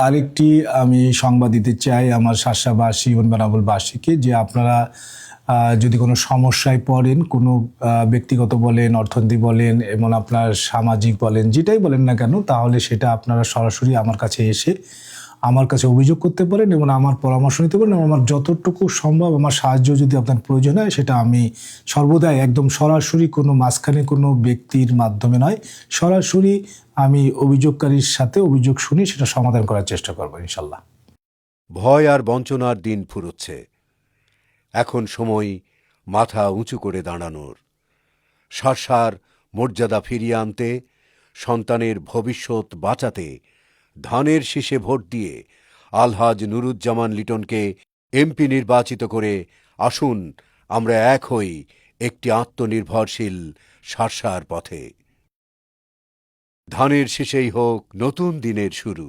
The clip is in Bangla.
আরেকটি আমি সংবাদ দিতে চাই আমার শাসাবাসী এবং বেনাপোলবাসীকে যে আপনারা যদি কোনো সমস্যায় পড়েন, কোনো ব্যক্তিগত বলেন, অর্থনৈতিক বলেন এবং আপনার সামাজিক বলেন, যেটাই বলেন না কেন, তাহলে সেটা আপনারা সরাসরি আমার কাছে এসে আমার কাছে অভিযোগ করতে পারেন এবং আমার পরামর্শ নিতে পারেন এবং আমার যতটুকু সম্ভব আমার সাহায্য যদি আপনার প্রয়োজন হয় সেটা আমি সর্বদাই একদম সরাসরি কোনো মাঝখানে কোনো ব্যক্তির মাধ্যমে নয়, সরাসরি আমি অভিযোগকারীর সাথে অভিযোগ শুনি সেটা সমাধান করার চেষ্টা করবো ইনশাল্লাহ। ভয় আর বঞ্চনার দিন ফুরোচ্ছে। এখন সময় মাথা উঁচু করে দাঁড়ানোর, শার্শার মর্যাদা ফিরিয়ে আনতে, সন্তানের ভবিষ্যৎ বাঁচাতে ধানের শীষে ভোট দিয়ে আলহাজ নুরুজ্জামান লিটনকে এমপি নির্বাচিত করে আসুন আমরা এক হই একটি আত্মনির্ভরশীল শার্শার পথে। ধানের শীষেই হোক নতুন দিনের শুরু।